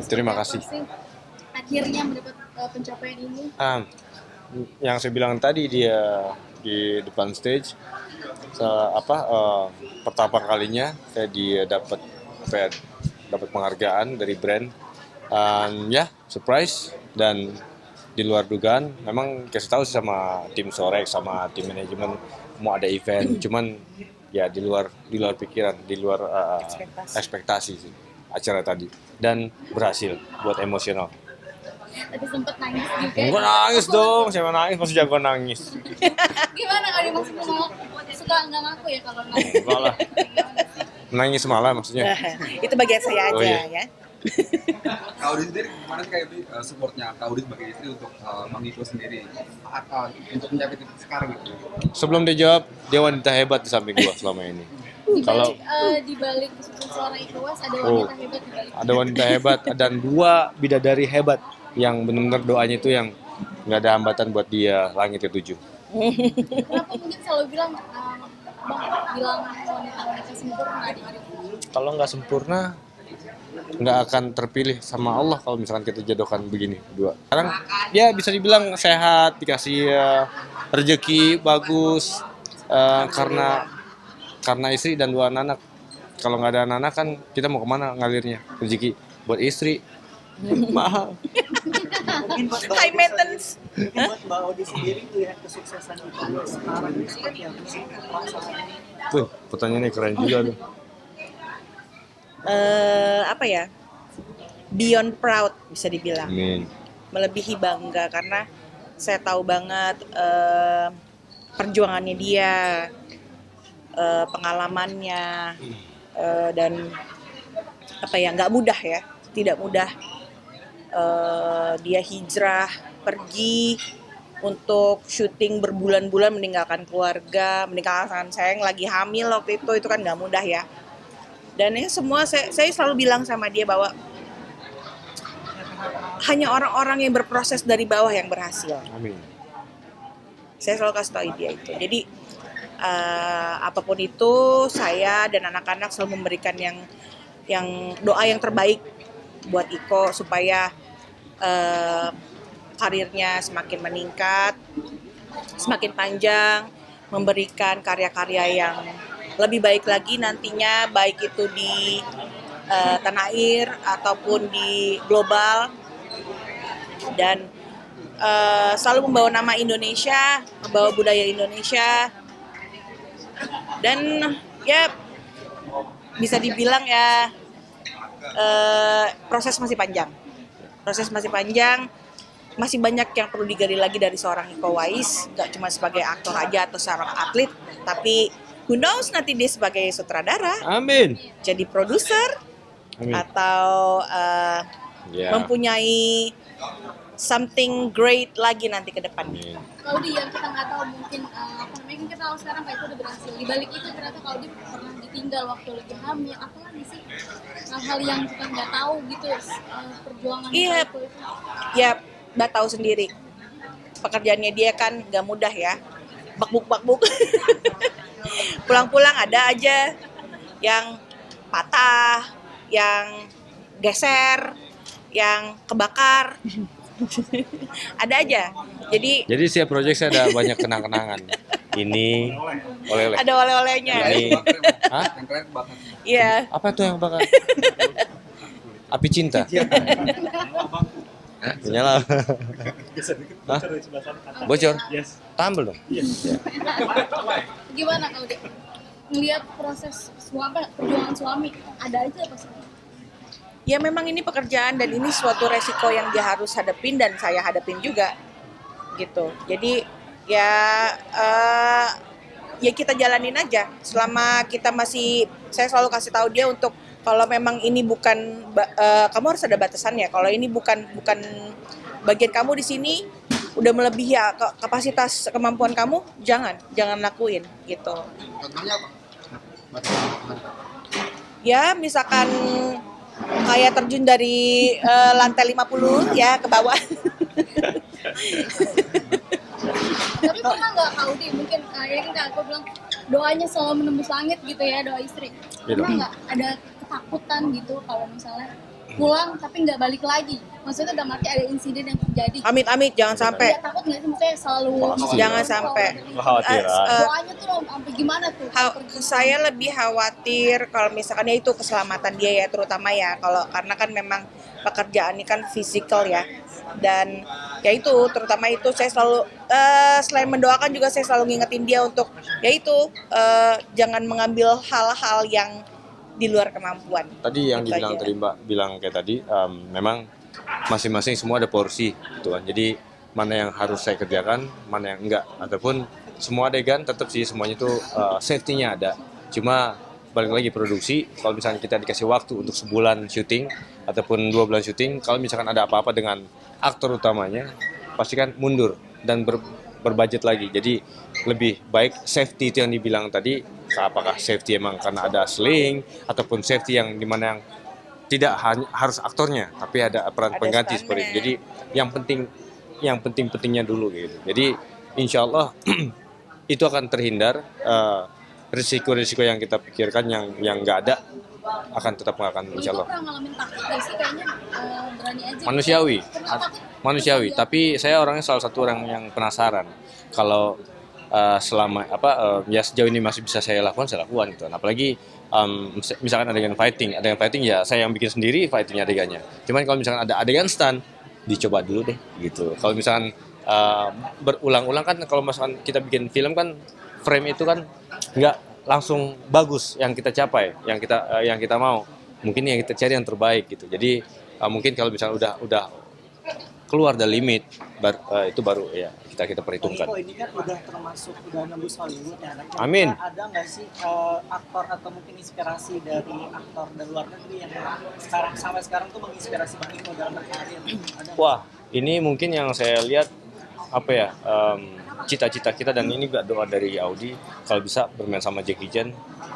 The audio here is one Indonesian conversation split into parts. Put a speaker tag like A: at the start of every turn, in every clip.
A: Terima kasih.
B: Akhirnya mendapat pencapaian ini.
A: Yang saya bilang tadi, dia di depan stage, pertama kalinya dia dapat penghargaan dari brand. Surprise, dan di luar dugaan. Memang kasih tahu sih sama tim Sorek, sama tim manajemen mau ada event, cuman ya di luar pikiran, di luar ekspektasi sih acara tadi, dan berhasil buat emosional.
B: Tapi sempet nangis juga.
A: Enggak nangis dong, siapa nangis, masih jago nangis.
B: Gimana kalau maksudnya suka nggak ngaku ya kalau nangis?
A: Enggak lah. Nangis malah maksudnya.
C: Itu bagian saya aja.
A: Oh, iya.
C: Ya.
D: Kak Audi sendiri gimana sih kayak supportnya Kak Audi sebagai istri untuk Bang Iko sendiri untuk mencapai titik sekarang gitu?
A: Sebelum dia jawab, dia wanita hebat di samping gua selama ini. Kalau
B: Di balik suara Iko Uwais ada wanita hebat di balik.
A: ada wanita hebat dan 2 bidadari hebat yang benar-benar doanya itu yang nggak ada hambatan buat dia langit ke-7.
B: Kenapa mungkin selalu bilang wanita-wanita sempurna di hidup?
A: Kalau nggak sempurna, nggak akan terpilih sama Allah kalau misalkan kita jodohkan begini berdua. Sekarang dia bisa dibilang sehat, dikasih rezeki bagus, karena istri dan 2 anak. Kalau nggak ada anak kan kita mau kemana ngalirnya rezeki buat istri mahal.
E: Mungkin buat
C: High maintenance.
E: buat Mbak Audi sendiri melihat kesuksesan itu sekarang ini seperti apa sih perasaannya?
A: Tuh, pertanyaannya keren juga tuh.
C: Apa ya? Beyond proud bisa dibilang.
A: Amin.
C: Melebihi bangga karena saya tahu banget perjuangannya dia, pengalamannya, dan apa ya, nggak mudah ya, tidak mudah. Dia hijrah pergi untuk syuting berbulan-bulan, meninggalkan keluarga, meninggalkan saya yang lagi hamil waktu itu kan nggak mudah ya. Dan ini semua saya selalu bilang sama dia bahwa hanya orang-orang yang berproses dari bawah yang berhasil.
A: Amin.
C: Saya selalu kasih tahu dia itu. Jadi apapun itu, saya dan anak-anak selalu memberikan yang doa yang terbaik buat Iko supaya karirnya semakin meningkat, semakin panjang, memberikan karya-karya yang lebih baik lagi nantinya, baik itu di tanah air ataupun di global, dan selalu membawa nama Indonesia, membawa budaya Indonesia, dan ya bisa dibilang ya proses masih panjang, masih banyak yang perlu digali lagi dari seorang Iko Uwais, gak cuma sebagai aktor aja atau seorang atlet, tapi who knows nanti dia sebagai sutradara,
A: Amin.
C: jadi produser,
A: Amin.
C: atau
A: Ya.
C: mempunyai something great lagi nanti ke depannya.
A: Amin.
B: Kalau yang kita nggak tahu mungkin mungkin kita tahu sekarang Kak Iko udah berhasil. Di balik itu ternyata kalau dia pernah ditinggal waktu lagi hamil, apalagi sih hal-hal yang kita nggak tahu gitu, perjuangan
C: Iya.
B: Kak Iko itu.
C: Ya, Mbak tahu sendiri, pekerjaannya dia kan gak mudah ya, bakbuk. Pulang-pulang ada aja yang patah, yang geser, yang kebakar, ada aja. Jadi
A: Setiap proyek saya ada banyak kenang-kenangan. Ini oleh-oleh.
C: ada oleh-olehnya.
A: Ini, hah?
D: Yang keren bakar.
C: Iya.
A: Apa tuh yang bakar? Api cinta. Menyala. Hah? Bocor?
E: Yes.
A: Tambel dong.
B: Gimana kalau dia ngelihat proses perjuangan suami, ada aja apa sih?
C: Ya memang ini pekerjaan dan ini suatu resiko yang dia harus hadapin dan saya hadapin juga gitu. Jadi ya kita jalanin aja selama kita masih, saya selalu kasih tahu dia untuk kalau memang ini bukan kamu harus ada batasannya. Kalau ini bukan bagian kamu di sini, udah melebihi kapasitas kemampuan kamu, jangan lakuin gitu.
D: Contohnya apa?
C: Ya misalkan kayak terjun dari lantai 50 ya ke bawah.
B: Tapi pernah nggak Kak Audi mungkin ya kan Kak Iko bilang doanya selalu menembus langit gitu ya, doa istri.
A: Iya
B: Pernah
A: dong.
B: nggak ada ketakutan gitu kalau misalnya pulang tapi nggak balik lagi. Maksudnya dalam arti ada insiden yang terjadi.
C: Amit-amit jangan sampai.
B: Ya, takut nggak sih maksudnya selalu
C: Jangan sampai.
A: Kekhawatiran.
B: doanya tuh sampai gimana tuh?
C: Saya lebih khawatir kalau misalkan ya itu keselamatan dia ya, terutama ya kalau karena kan memang pekerjaan ini kan fisikal ya, dan ya itu terutama itu saya selalu selain mendoakan juga saya selalu ngingetin dia untuk ya itu jangan mengambil hal-hal yang di luar kemampuan.
A: Tadi yang
C: Gitu
A: dibilang
C: aja.
A: tadi Mbak bilang kayak tadi, memang masing-masing semua ada porsi gitu kan. Jadi mana yang harus saya kerjakan, mana yang enggak, ataupun semua adegan tetap sih semuanya itu safety-nya ada. Cuma balik lagi produksi, kalau misalnya kita dikasih waktu untuk sebulan syuting ataupun 2 bulan syuting, kalau misalkan ada apa-apa dengan aktor utamanya, pasti kan mundur dan berbudget lagi. Jadi lebih baik safety itu yang dibilang tadi, apakah safety emang karena ada sling ataupun safety yang dimana yang tidak hanya harus aktornya, tapi ada peran
C: Ada
A: pengganti
C: stuntman.
A: seperti itu. Jadi yang penting-pentingnya dulu gitu. Jadi insya Allah itu akan terhindar, risiko-risiko yang kita pikirkan yang nggak ada akan tetap nggak akan, insya
B: Itu
A: Allah.
B: pernah ngalamin takut gak sih? Kayaknya berani aja.
A: Manusiawi,
B: Pernah takut?
A: manusiawi.
B: Iya.
A: Tapi saya orangnya salah satu orang yang penasaran. Kalau selama ya sejauh ini masih bisa saya lakukan, saya lakukan gitu. Apalagi misalkan adegan fighting ya saya yang bikin sendiri fighting adegannya. Cuman kalau misalkan ada adegan stunt, dicoba dulu deh gitu. Kalau misalkan berulang-ulang kan, kalau misalkan kita bikin film kan frame itu kan nggak langsung bagus yang kita capai, yang kita mau. Mungkin yang kita cari yang terbaik gitu. Jadi mungkin kalau misalnya udah keluar dari limit, itu baru ya kita perhitungkan.
E: Kok ini kan udah termasuk udah nembus Hollywood ya. Kira-kira
A: Amin.
E: Ada nggak sih aktor atau mungkin inspirasi dari aktor dari luar negeri yang sampai sekarang tuh menginspirasi Bang Iko dalam berkarir? Ada nggak?
A: Wah, ini mungkin yang saya lihat apa ya, cita-cita kita, dan ini juga doa dari Audi kalau bisa bermain sama Jackie Chan,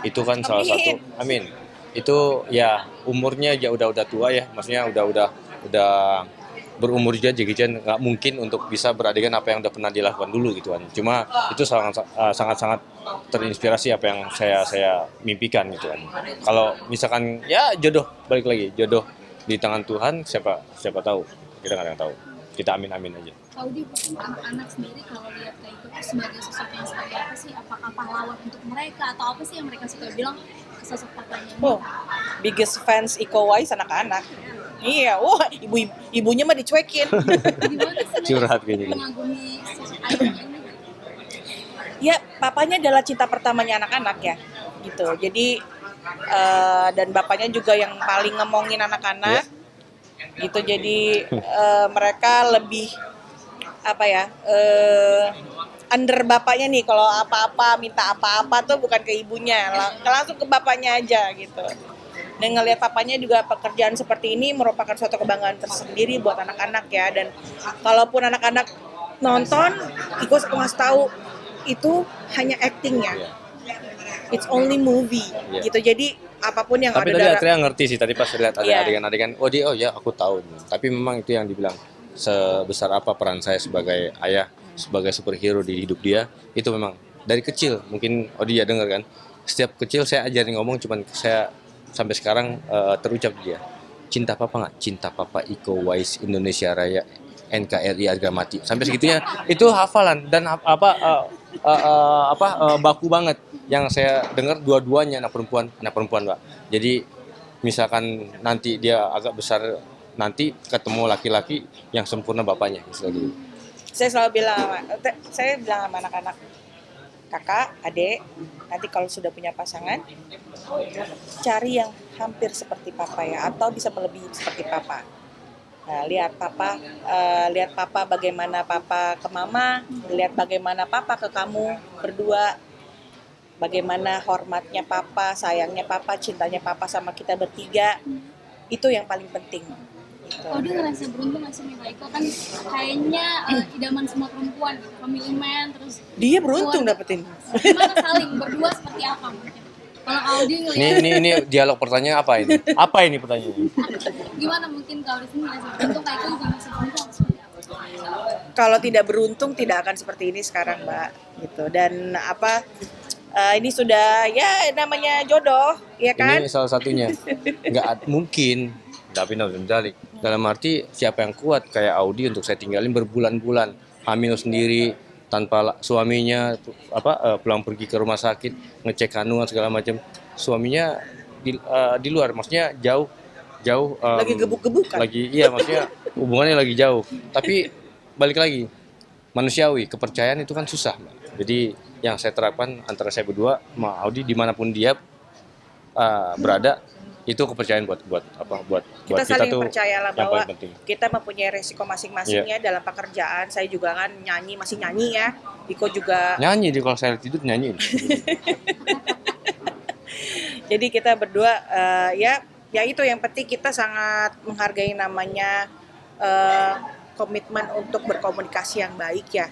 A: itu kan salah satu. Amin. Itu ya umurnya ya udah tua ya, maksudnya udah berumur juga. Jackie Chan nggak mungkin untuk bisa beradegan apa yang udah pernah dilakukan dulu gitu kan. Cuma itu sangat terinspirasi apa yang saya mimpikan gitu kan. Kalau misalkan ya jodoh, balik lagi jodoh di tangan Tuhan, siapa tahu, kita nggak ada yang tahu. Kita amin aja.
B: Audi mungkin anak-anak sendiri kalau lihat kayak itu sebagai sosok yang seperti apa sih? Apakah pahlawan untuk mereka atau apa sih yang mereka suka bilang sosok papanya?
C: Oh, biggest fans Iko Uwais anak-anak. Iya, wah ibunya mah dicuekin.
B: Gimana sih
A: Curhat kayaknya.
B: mengagumi sosok ayahnya ini?
C: Ya, papanya adalah cinta pertamanya anak-anak ya, gitu. Jadi dan bapaknya juga yang paling ngomongin anak-anak, gitu. Jadi mereka lebih apa ya, under bapaknya nih. Kalau apa-apa minta apa-apa tuh bukan ke ibunya, langsung ke bapaknya aja gitu. Dan ngelihat papanya juga pekerjaan seperti ini merupakan suatu kebanggaan tersendiri buat anak-anak ya. Dan kalaupun anak-anak nonton, Iko ngasih tahu itu hanya actingnya, it's only movie, gitu. Jadi apapun yang
A: Tapi
C: ada
A: tadi Atria ngerti sih, tadi pas lihat ada
C: Iya.
A: adegan-adegan, oh ya aku tahu. Tapi memang itu yang dibilang, sebesar apa peran saya sebagai ayah, sebagai superhero di hidup dia, itu memang dari kecil. Mungkin Odi ya dengar kan, setiap kecil saya ajarin ngomong, cuman saya sampai sekarang terucap dia, cinta papa nggak? Cinta papa Iko Uwais Indonesia Raya NKRI harga mati. Sampai segitunya itu hafalan dan baku banget. Yang saya dengar dua-duanya anak perempuan Pak. Jadi misalkan nanti dia agak besar, nanti ketemu laki-laki yang sempurna bapaknya gitu.
C: Saya bilang sama anak-anak, kakak, adik, nanti kalau sudah punya pasangan, cari yang hampir seperti papa ya, atau bisa melebihi seperti papa. Nah, lihat papa bagaimana papa ke mama, lihat bagaimana papa ke kamu berdua, bagaimana hormatnya papa, sayangnya papa, cintanya papa sama kita bertiga, itu yang paling penting. Gitu.
B: Audi ngerasa beruntung nggak sih Mika Iko kan kayaknya idaman semua perempuan, family man, terus
C: Dia beruntung
B: keluarga.
C: dapetin.
B: Gimana saling berdua seperti apa mungkin? Kalau Audi ngeliat
A: Ini dialog pertanyaan apa ini? Apa ini pertanyaannya?
B: gimana mungkin kalau di sini ngerasa beruntung kayak itu juga masih beruntung seperti apa?
C: Kalau tidak beruntung tidak akan seperti ini sekarang, Mbak, gitu. Dan ini sudah ya namanya jodoh, ya kan?
A: Ini salah satunya. Nggak Tapi dzalik. Dalam arti siapa yang kuat kayak Audi untuk saya tinggalin berbulan-bulan, hamil sendiri tanpa suaminya, pulang pergi ke rumah sakit ngecek kandungan segala macam. Suaminya di luar, maksudnya jauh
C: Lagi gebuk-gebukan.
A: iya, maksudnya hubungannya lagi jauh. Tapi balik lagi, manusiawi, kepercayaan itu kan susah, Mbak. Jadi yang saya terapkan antara saya berdua sama Audi dimanapun dia berada, itu kepercayaan buat
C: Kita
A: kita
C: saling
A: tuh
C: percayalah
A: yang
C: bahwa
A: paling penting.
C: kita mempunyai resiko masing-masing ya dalam pekerjaan. Saya juga kan masih nyanyi ya. Iko juga.
A: Nyanyi di kalau saya tidur nyanyi.
C: Jadi kita berdua ya itu yang penting kita sangat menghargai namanya komitmen untuk berkomunikasi yang baik ya.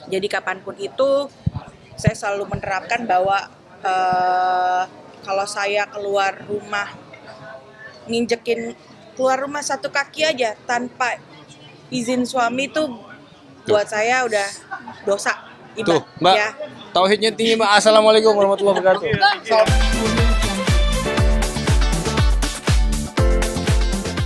C: Jadi kapanpun itu saya selalu menerapkan bahwa kalau saya keluar rumah keluar rumah satu kaki aja tanpa izin suami tuh buat saya udah dosa.
A: Tuh, Mbak.
C: Ya.
A: Tauhidnya tinggi, Mbak. Assalamualaikum warahmatullahi wabarakatuh.